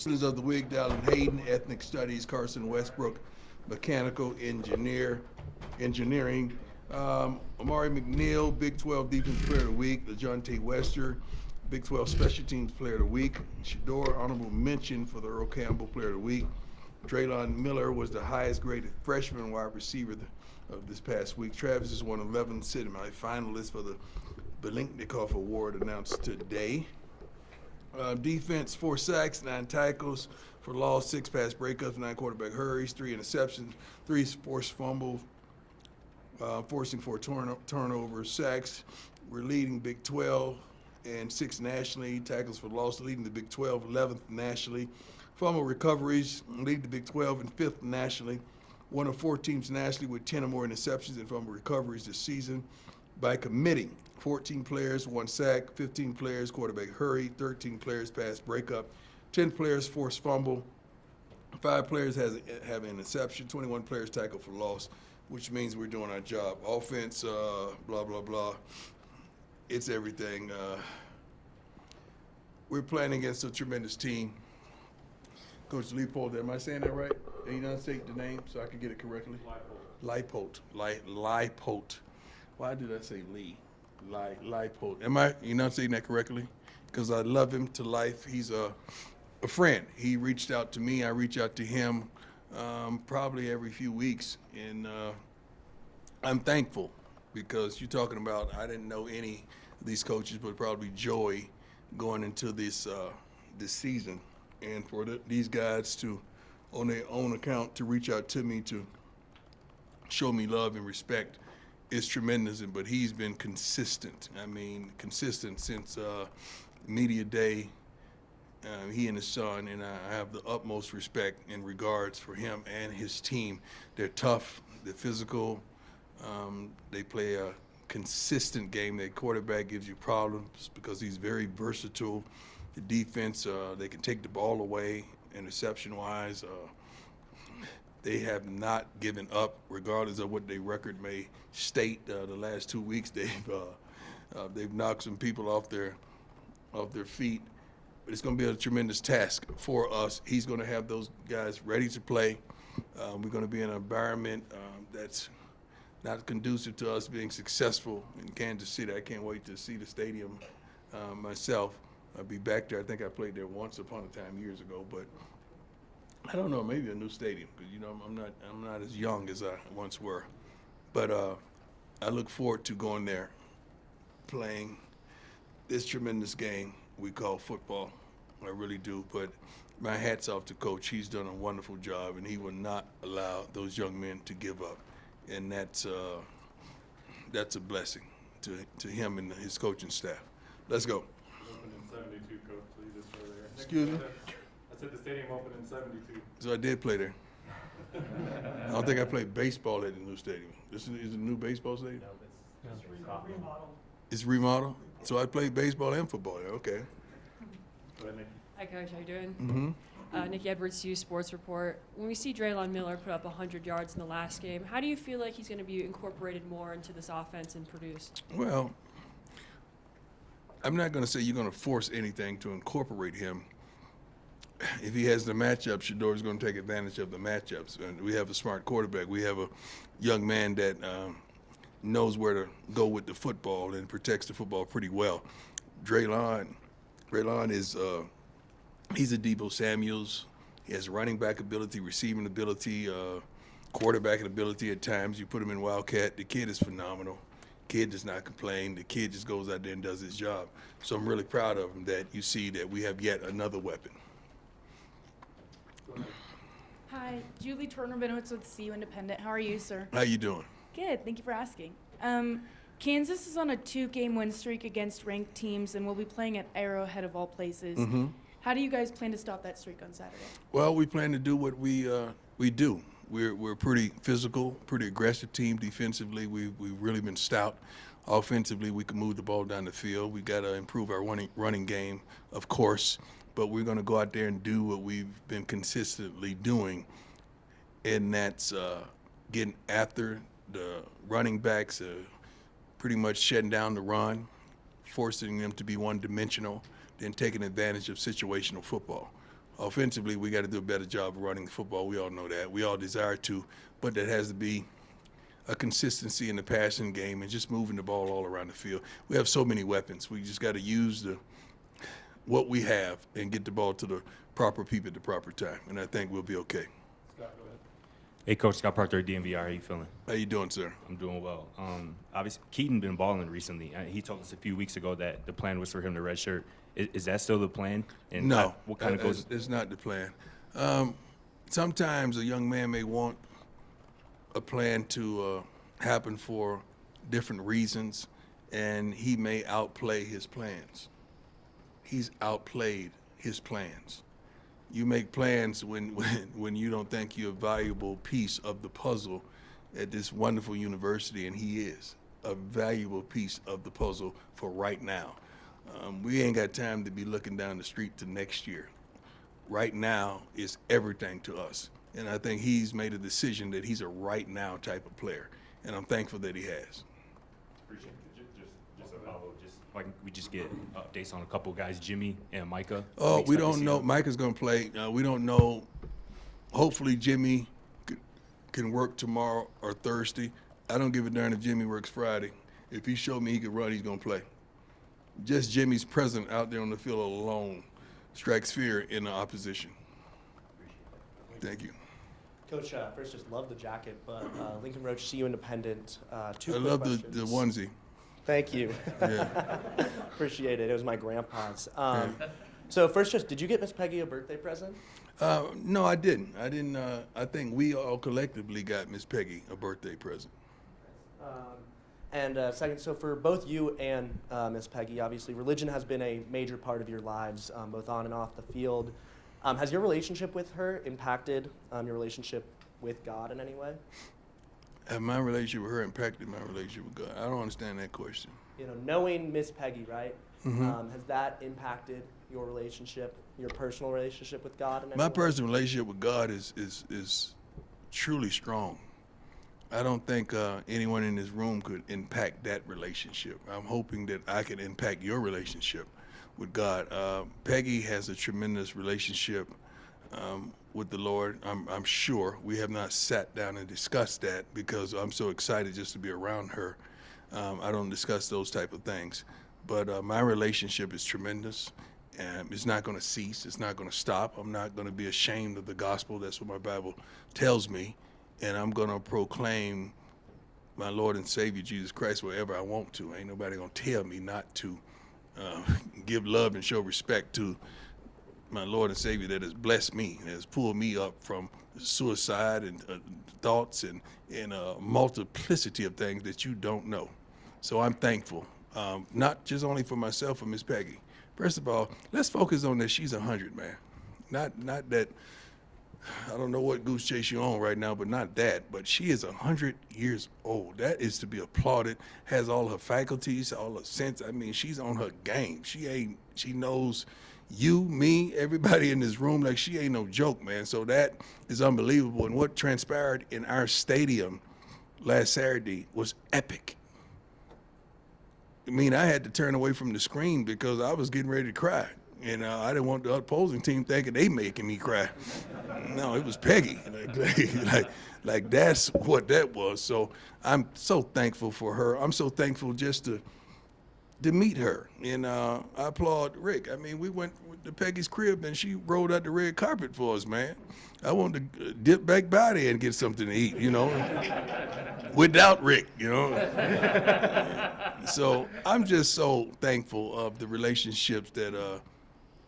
Students of the week, Dallin Hayden, Ethnic Studies, Carson Westbrook, Mechanical Engineering. Amari McNeil, Big 12 Defense Player of the Week. LaJohntay Wester, Big 12 Special Teams Player of the Week. Shador, honorable mention for the Earl Campbell Player of the Week. Draylon Miller was the highest graded freshman wide receiver of this past week. Travis is one of 11 semi-finalists for the Belinknikoff Award announced today. Defense, 4 sacks, 9 tackles for loss, 6 pass breakups, 9 quarterback hurries, 3 interceptions, 3 forced fumbles, forcing 4 turnovers. Sacks, we're leading Big 12 and 6 nationally. Tackles for loss, leading the Big 12, 11th nationally. Fumble recoveries, lead the Big 12 and 5th nationally. One of 4 teams nationally with 10 or more interceptions and fumble recoveries this season. By committing, 14 players, 1 sack, 15 players, quarterback hurry, 13 players, pass breakup, 10 players, forced fumble, 5 players have an interception, 21 players tackle for loss, which means we're doing our job. Offense, blah, blah, blah. It's everything. We're playing against a tremendous team. Coach Leipold, am I saying that right? Can you not say the name so I can get it correctly? Leipold. Leipold. Why did I say Lee? Leipold. Am I enunciating that correctly? Because I love him to life. He's a friend. He reached out to me. I reach out to him probably every few weeks. And I'm thankful because you're talking about I didn't know any of these coaches, but probably Joey going into this season. And for these guys to, on their own account, to reach out to me to show me love and respect is tremendous. But he's been consistent. I mean, consistent since media day. He and his son, and I have the utmost respect and regards for him and his team. They're tough. They're physical. They play a consistent game. Their quarterback gives you problems because he's very versatile. The defense, they can take the ball away interception-wise. They have not given up, regardless of what their record may state. The last 2 weeks, they've knocked some people off their feet. But it's going to be a tremendous task for us. He's going to have those guys ready to play. We're going to be in an environment that's not conducive to us being successful in Kansas City. I can't wait to see the stadium myself. I'll be back there. I think I played there once upon a time years ago, but I don't know, maybe a new stadium because I'm not as young as I once were. But I look forward to going there, playing this tremendous game we call football. I really do. But my hat's off to Coach. He's done a wonderful job, and he will not allow those young men to give up. And that's a blessing to him and his coaching staff. Let's go. Opened in 72, Coach, so you just go there. Excuse me? I said the stadium opened in 72. So I did play there. I don't think I played baseball at the new stadium. This is a new baseball stadium? No, it's remodeled. It's remodeled? So I played baseball and football there. Okay. Go ahead, Nikki. Hi, Coach. How you doing? Mm-hmm. Nikki Edwards, CU Sports Report. When we see Draylon Miller put up 100 yards in the last game, how do you feel like he's going to be incorporated more into this offense and produce? Well, I'm not going to say you're going to force anything to incorporate him. If he has the matchup, Shador is going to take advantage of the matchups. And we have a smart quarterback. We have a young man that knows where to go with the football and protects the football pretty well. Draylon is he's a Deebo Samuels. He has running back ability, receiving ability, quarterbacking ability at times. You put him in Wildcat. The kid is phenomenal. Kid does not complain. The kid just goes out there and does his job. So I'm really proud of him that you see that we have yet another weapon. Hi, Julie Turner-Benowitz with CU Independent. How are you, sir? How you doing? Good. Thank you for asking. Kansas is on a 2-game win streak against ranked teams and will be playing at Arrowhead of all places. Mm-hmm. How do you guys plan to stop that streak on Saturday? Well, we plan to do what we do. We're a pretty physical, pretty aggressive team. Defensively, we've really been stout. Offensively, we can move the ball down the field. We got to improve our running game, of course, but we're going to go out there and do what we've been consistently doing, and that's getting after the running backs, pretty much shutting down the run, forcing them to be one-dimensional, then taking advantage of situational football. Offensively, we got to do a better job of running the football. We all know that. We all desire to, but that has to be a consistency in the passing game and just moving the ball all around the field. We have so many weapons. We just got to use what we have and get the ball to the proper people at the proper time, and I think we'll be okay. Scott, go ahead. Hey, Coach, Scott Proctor, DMVR. How you feeling? How you doing, sir? I'm doing well. Obviously, Keaton been balling recently. He told us a few weeks ago that the plan was for him to redshirt. Is that still the plan? And No, what kind of goes? it's not the plan. Sometimes a young man may want a plan to happen for different reasons, and he may outplay his plans. He's outplayed his plans. You make plans when you don't think you're a valuable piece of the puzzle at this wonderful university, and he is a valuable piece of the puzzle for right now. We ain't got time to be looking down the street to next year. Right now is everything to us, and I think he's made a decision that he's a right now type of player, and I'm thankful that he has. Appreciate it. Just a follow. Just like we just get updates on a couple guys, Jimmy and Micah. Oh, we expect to don't see know. them? Micah's going to play. We don't know. Hopefully, Jimmy can work tomorrow or Thursday. I don't give a darn if Jimmy works Friday. If he showed me he could run, he's going to play. Just Jimmy's presence out there on the field alone strikes fear in the opposition. Thank you. Coach, first, just love the jacket, but Lincoln Roach, CU Independent. Two I quick love questions. the onesie. Thank you. Yeah. Appreciate it. It was my grandpa's. So first, just did you get Miss Peggy a birthday present? No, I didn't. I think we all collectively got Miss Peggy a birthday present. And second, so for both you and Miss Peggy, obviously religion has been a major part of your lives, both on and off the field. Has your relationship with her impacted your relationship with God in any way? Have my relationship with her impacted my relationship with God? I don't understand that question. You know, knowing Miss Peggy, right? Mhm. Has that impacted your relationship, your personal relationship with God in any My way? personal relationship with God is truly strong. I don't think anyone in this room could impact that relationship. I'm hoping that I can impact your relationship with God. Peggy has a tremendous relationship with the Lord. I'm sure we have not sat down and discussed that because I'm so excited just to be around her. I don't discuss those type of things. But my relationship is tremendous. It's not going to cease. It's not going to stop. I'm not going to be ashamed of the gospel. That's what my Bible tells me. And I'm going to proclaim my Lord and Savior, Jesus Christ, wherever I want to. Ain't nobody going to tell me not to give love and show respect to my Lord and Savior that has blessed me, that has pulled me up from suicide and thoughts and a multiplicity of things that you don't know. So I'm thankful, not just only for myself and Miss Peggy. First of all, let's focus on that she's 100, man. Not that, I don't know what goose chase you're on right now, but not that. But she is 100 years old. That is to be applauded. Has all her faculties, all her sense. I mean, she's on her game. She knows you, me, everybody in this room. Like, she ain't no joke, man. So that is unbelievable. And what transpired in our stadium last Saturday was epic. I mean, I had to turn away from the screen because I was getting ready to cry. And I didn't want the opposing team thinking they making me cry. No, it was Peggy. Like that's what that was. So I'm so thankful for her. I'm so thankful just to meet her. And I applaud Rick. I mean, we went to Peggy's crib and she rolled out the red carpet for us, man. I wanted to dip back by there and get something to eat, you know, without Rick, you know. So I'm just so thankful of the relationships that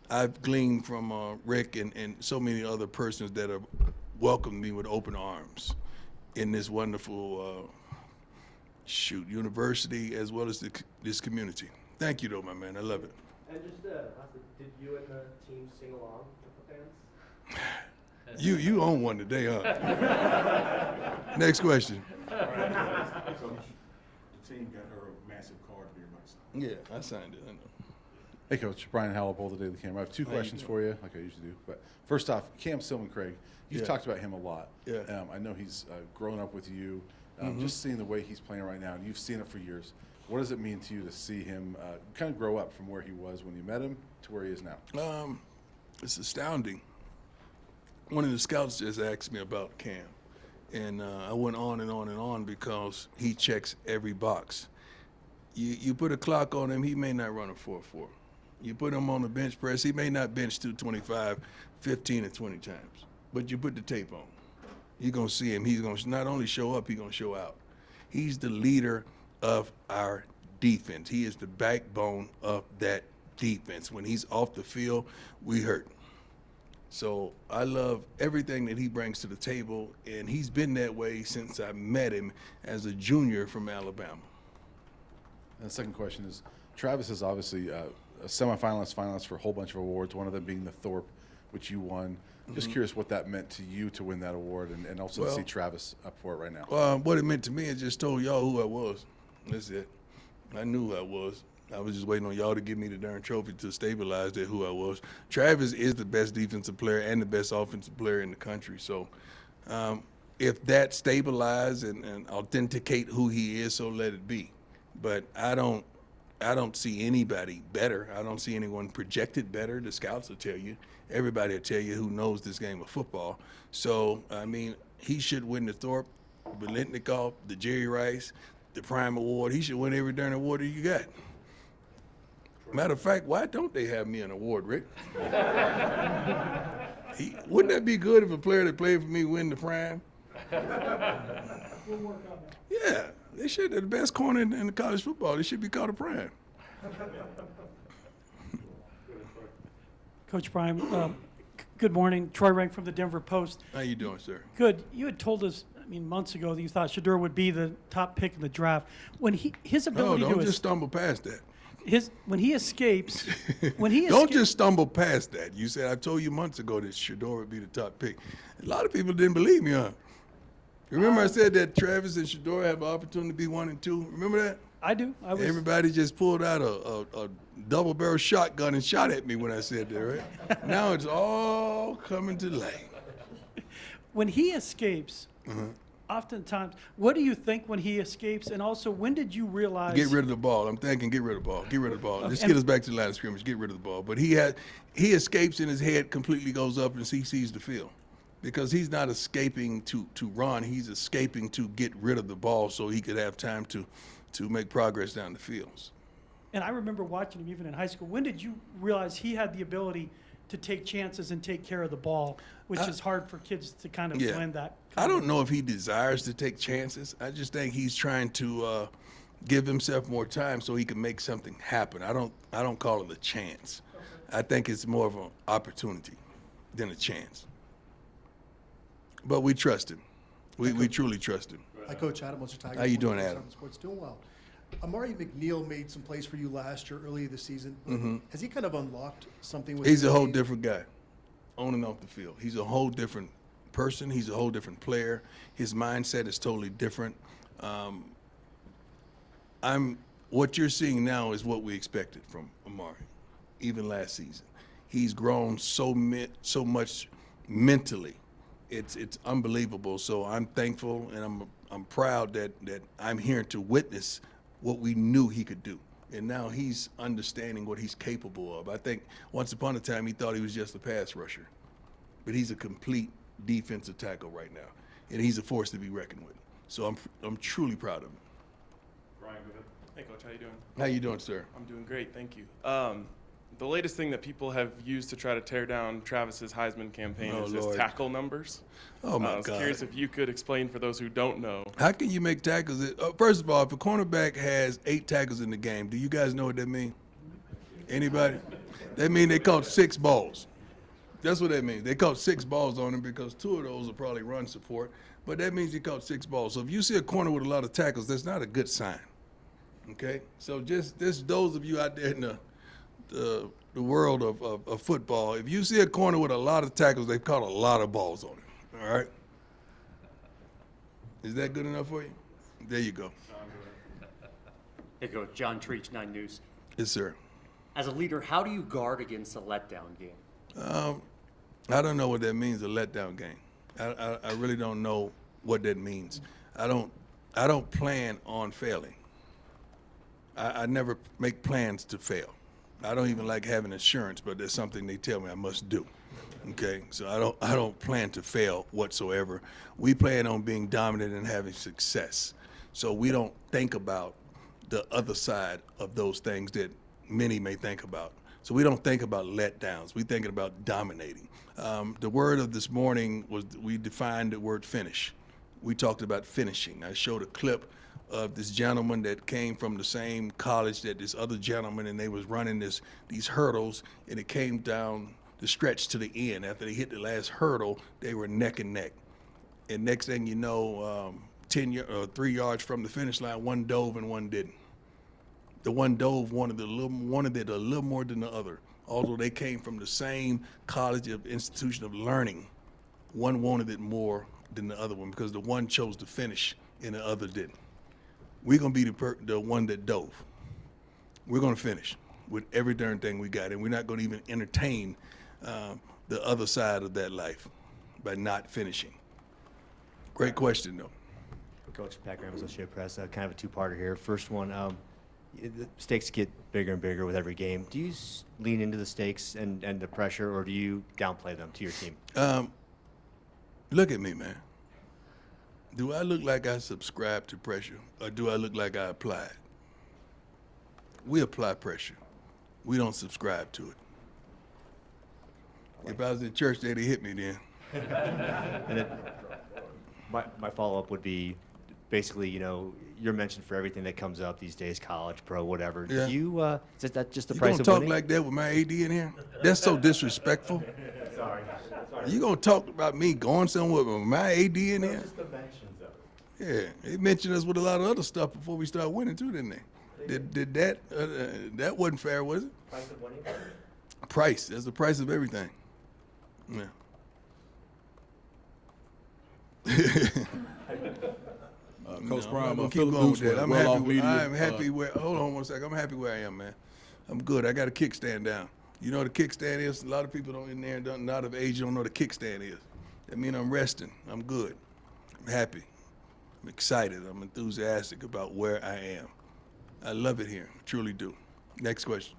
I've gleaned from Rick and so many other persons that have welcomed me with open arms in this wonderful university as well as this community. Thank you, though, my man. I love it. And just lastly, did you and the team sing along with the fans? You own one today, huh? Next question. Coach, the team got her a massive card to be everybody signed. Yeah, I signed it. I know. Hey, Coach. Brian Hallepold, the Daily Camera. I have two questions for you, like I usually do. But first off, Cam Silman-Craig, you've Yeah. talked about him a lot. Yeah. I know he's grown up with you. Just seeing the way he's playing right now, and you've seen it for years. What does it mean to you to see him kind of grow up from where he was when you met him to where he is now? It's astounding. one of the scouts just asked me about Cam, and I went on and on and on because he checks every box. You put a clock on him, he may not run a 4.4. You put him on the bench press, he may not bench 225 15 or 20 times. But you put the tape on. You're going to see him. He's going to not only show up, he's going to show out. He's the leader of our defense. He is the backbone of that defense. When he's off the field, we hurt. So I love everything that he brings to the table, and he's been that way since I met him as a junior from Alabama. And the second question is, Travis is obviously a semifinalist, finalist for a whole bunch of awards, one of them being the Thorpe, which you won. Just curious what that meant to you to win that award, and also to see Travis up for it right now. What it meant to me, it just told y'all who I was. That's it. I knew who I was. I was just waiting on y'all to give me the darn trophy to stabilize that who I was. Travis is the best defensive player and the best offensive player in the country. So if that stabilize and authenticate who he is, so let it be. But I don't see anybody better. I don't see anyone projected better. The scouts will tell you. Everybody will tell you who knows this game of football. So, I mean, he should win the Thorpe, the Biletnikoff, the Jerry Rice, the Prime Award. He should win every darn award that you got. Matter of fact, why don't they have me an award, Rick? Wouldn't that be good if a player that played for me win the Prime? We'll work on that. Yeah, they should. They're the best corner in the college football. They should be called a Prime. Coach Prime, good morning. Troy Rank from the Denver Post. How you doing, sir? Good. You had told us, months ago that you thought Shedeur would be the top pick in the draft. When his No, ability don't to just stumble past that. when he escapes, Don't just stumble past that. You said I told you months ago that Shedeur would be the top pick. A lot of people didn't believe me, huh? Remember I said that Travis and Shedeur have an opportunity to be 1 and 2? Remember that? I do. Everybody just pulled out a double-barrel shotgun and shot at me when I said that, right? Now it's all coming to light. When he escapes, oftentimes, what do you think when he escapes? And also, when did you realize? Get rid of the ball. I'm thinking get rid of the ball. Get rid of the ball. Let's get us back to the line of scrimmage. Get rid of the ball. But he escapes and his head completely goes up and he sees the field. Because he's not escaping to run. He's escaping to get rid of the ball so he could have time to make progress down the fields. And I remember watching him even in high school. When did you realize he had the ability to take chances and take care of the ball, which is hard for kids to kind of blend that? I don't know if he desires to take chances. I just think he's trying to give himself more time so he can make something happen. I don't call it a chance. I think it's more of an opportunity than a chance. But we trust him. We truly trust him. Hi, Coach Adam. What's your Tigers? How you doing, Adam? Sports doing well. Amari McNeil made some plays for you last year, earlier this season. Has he kind of unlocked something with He's you? a whole different guy, on and off the field. He's a whole different person. He's a whole different player. His mindset is totally different. What you're seeing now is what we expected from Amari, even last season. He's grown so much mentally. It's unbelievable. So I'm thankful and I'm proud that I'm here to witness what we knew he could do. And now he's understanding what he's capable of. I think once upon a time he thought he was just a pass rusher. But he's a complete defensive tackle right now. And he's a force to be reckoned with. So I'm truly proud of him. Brian, go ahead. Hey, Coach, how you doing? How you doing, sir? I'm doing great, thank you. The latest thing that people have used to try to tear down Travis's Heisman campaign is his tackle numbers. Oh, my God. I was curious if you could explain for those who don't know. How can you make tackles? First of all, if a cornerback has 8 tackles in the game, do you guys know what that means? Anybody? That means they caught 6 balls. That's what that means. They caught 6 balls on him because 2 of those are probably run support. But that means he caught 6 balls. So if you see a corner with a lot of tackles, that's not a good sign. Okay? So just those of you out there in the world of football, if you see a corner with a lot of tackles, they've caught a lot of balls on him. All right? Is that good enough for you? There you go. Hey, Coach. John Treach, 9 News. Yes, sir. As a leader, how do you guard against a letdown game? I don't know what that means, a letdown game. I really don't know what that means. I don't plan on failing. I never make plans to fail. I don't even like having insurance, but there's something they tell me I must do. Okay, so I don't plan to fail whatsoever. We plan on being dominant and having success. So we don't think about the other side of those things that many may think about. So we don't think about letdowns. We're thinking about dominating. The word of this morning was, we defined the word finish. We talked about finishing. I showed a clip of this gentleman that came from the same college that this other gentleman, and they was running these hurdles, and it came down the stretch to the end. After they hit the last hurdle, they were neck and neck. And next thing you know, 3 yards from the finish line, one dove and one didn't. The one dove wanted it a little more than the other. Although they came from the same college of institution of learning, one wanted it more than the other one because the one chose to finish and the other didn't. We're gonna be the one that dove. We're gonna finish with every darn thing we got, and we're not gonna even entertain the other side of that life by not finishing. Great question, though. Coach Pat Graham, Associated Press. Kind of a two-parter here. First one, the stakes get bigger and bigger with every game. Do you lean into the stakes and the pressure, or do you downplay them to your team? Look at me, man. Do I look like I subscribe to pressure, or do I look like I apply it? We apply pressure. We don't subscribe to it. If I was in church, they'd have hit me then. And then my follow-up would be basically, you're mentioned for everything that comes up these days, college, pro, whatever. Yeah. Is that just the You price gonna of talk winning? like that with my AD in here? That's so disrespectful. Sorry. You gonna talk about me going somewhere with my AD in here? Just the mentions of it. Yeah, they mentioned us with a lot of other stuff before we started winning too, didn't they? Did that? That wasn't fair, was it? Price of winning? Price. That's the price of everything. Yeah. Coach Brown, I'm gonna keep Philip going with Dukes that. with well-off media. I'm happy where. Hold on one second. I'm happy where I am, man. I'm good. I got a kickstand down. You know what a kickstand is? A lot of people don't in there not of age don't know what a kickstand is. That means I'm resting. I'm good. I'm happy. I'm excited. I'm enthusiastic about where I am. I love it here. I truly do. Next question.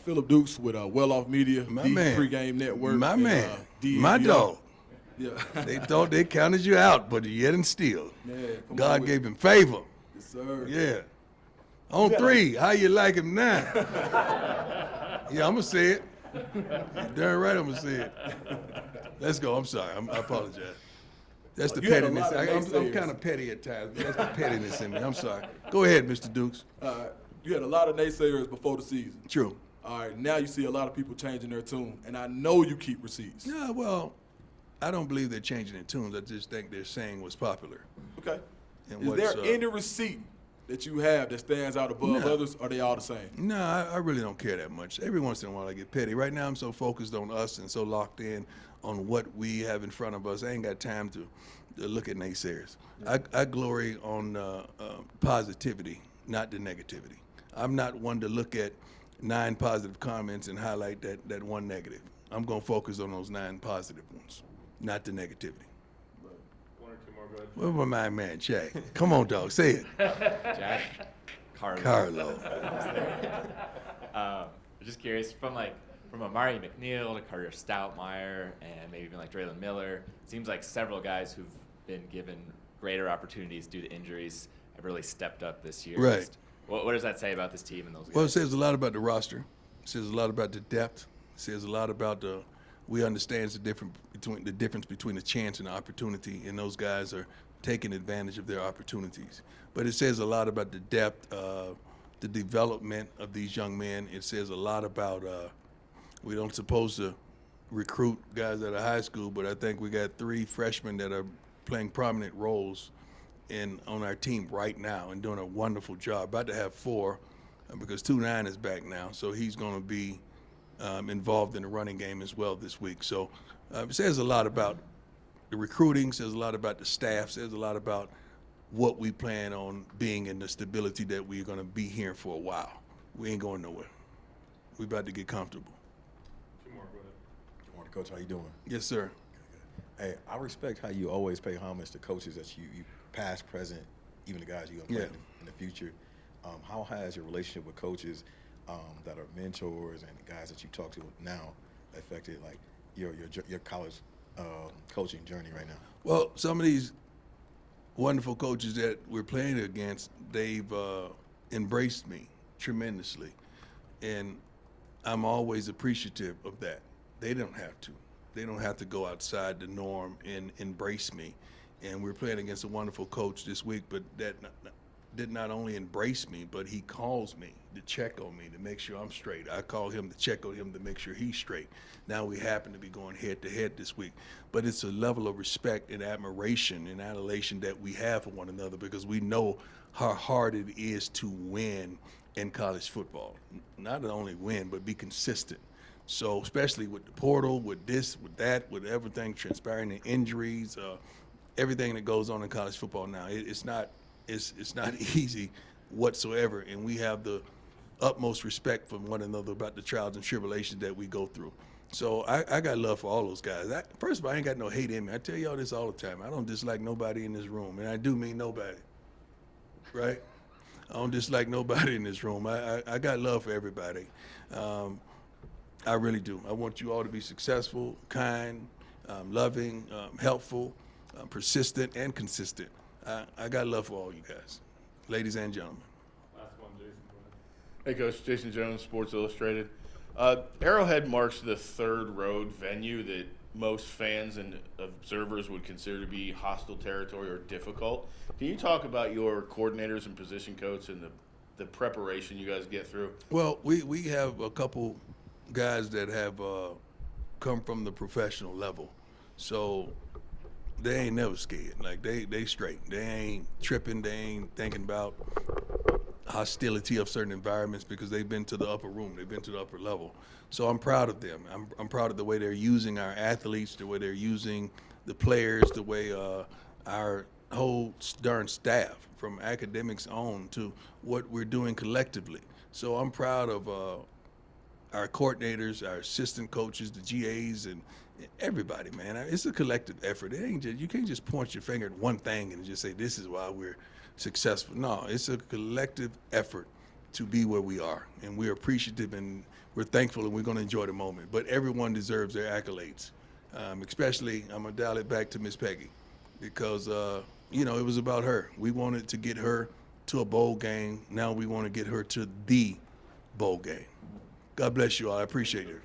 Philip Dukes with Well-Off Media, My the man. pregame network. My and, man. DNVR. My dog. Yeah. They thought they counted you out, but yet and still. Man, come on God with gave it. him favor. Yes, sir. Yeah. On three, how you like him now? Yeah, I'm going to say it. You're darn right I'm going to say it. Let's go. I'm sorry. I apologize. That's the You had a pettiness. lot of I'm naysayers. kind of petty at times. But that's the pettiness in me. I'm sorry. Go ahead, Mr. Dukes. You had a lot of naysayers before the season. True. All right, now you see a lot of people changing their tune, and I know you keep receipts. Yeah, well, I don't believe they're changing their tunes. I just think they're saying what's popular. Okay. And Is what's, there any receipt that you have that stands out above No. others, or are they all the same? No, I really don't care that much. Every once in a while I get petty. Right now I'm so focused on us and so locked in on what we have in front of us. I ain't got time to look at naysayers. I glory on positivity, not the negativity. I'm not one to look at 9 positive comments and highlight that one negative. I'm going to focus on those 9 positive ones, not the negativity. One or two more, go ahead. What about my man, Jack? Come on, dog, say it. Jack, Carlo. Just curious, from Amari McNeil to Carter Stoutmeyer and maybe even like Draylon Miller, it seems like several guys who've been given greater opportunities due to injuries have really stepped up this year. Right. Just, what does that say about this team and those guys? Well, it says a lot about the roster. It says a lot about the depth. It says a lot about we understand the difference between a chance and an opportunity, and those guys are taking advantage of their opportunities. But it says a lot about the depth, the development of these young men. It says a lot about we don't supposed to recruit guys out of high school, but I think we got 3 freshmen that are playing prominent roles on our team right now and doing a wonderful job. About to have 4 because 2-9 is back now, so he's going to be involved in the running game as well this week. So it says a lot about the recruiting, says a lot about the staff, says a lot about what we plan on being and the stability that we're going to be here for a while. We ain't going nowhere. We about to get comfortable. Two more, go ahead. Good morning, Coach. How you doing? Yes, sir. Hey, I respect how you always pay homage to coaches that you past, present, even the guys you're going to play in the future. How has your relationship with coaches that are mentors and guys that you talk to now affected like your college coaching journey right now? Well, some of these wonderful coaches that we're playing against, they've embraced me tremendously, and I'm always appreciative of that. They don't have to. They don't have to go outside the norm and embrace me. And we're playing against a wonderful coach this week, but that did not only embrace me, but he calls me to check on me to make sure I'm straight. I call him to check on him to make sure he's straight. Now we happen to be going head to head this week, but it's a level of respect and admiration and adulation that we have for one another because we know how hard it is to win in college football. Not only win, but be consistent. So especially with the portal, with this, with that, with everything transpiring, the injuries, everything that goes on in college football now, it's not easy whatsoever, and we have the utmost respect for one another about the trials and tribulations that we go through. So I got love for all those guys. First of all, I ain't got no hate in me. I tell y'all this all the time. I don't dislike nobody in this room, and I do mean nobody, right? I don't dislike nobody in this room. I got love for everybody. I really do. I want you all to be successful, kind, loving, helpful, persistent, and consistent. I got love for all you guys, ladies and gentlemen. Last one, Jason. Go ahead. Hey, Coach. Jason Jones, Sports Illustrated. Arrowhead marks the third road venue that most fans and observers would consider to be hostile territory or difficult. Can you talk about your coordinators and position coach and the preparation you guys get through? Well, we have a couple guys that have come from the professional level, so they ain't never scared. Like they straight. They ain't tripping. They ain't thinking about hostility of certain environments because they've been to the upper room. They've been to the upper level. So I'm proud of them. I'm proud of the way they're using our athletes, the way they're using the players, the way our whole darn staff, from academics on to what we're doing collectively. So I'm proud of our coordinators, our assistant coaches, the GAs, and everybody, man. It's a collective effort. It ain't just, you can't just point your finger at one thing and just say this is why we're successful. No, it's a collective effort to be where we are, and we're appreciative and we're thankful, and we're going to enjoy the moment. But everyone deserves their accolades, especially I'm going to dial it back to Miss Peggy because, it was about her. We wanted to get her to a bowl game. Now we want to get her to the bowl game. God bless you all. I appreciate it.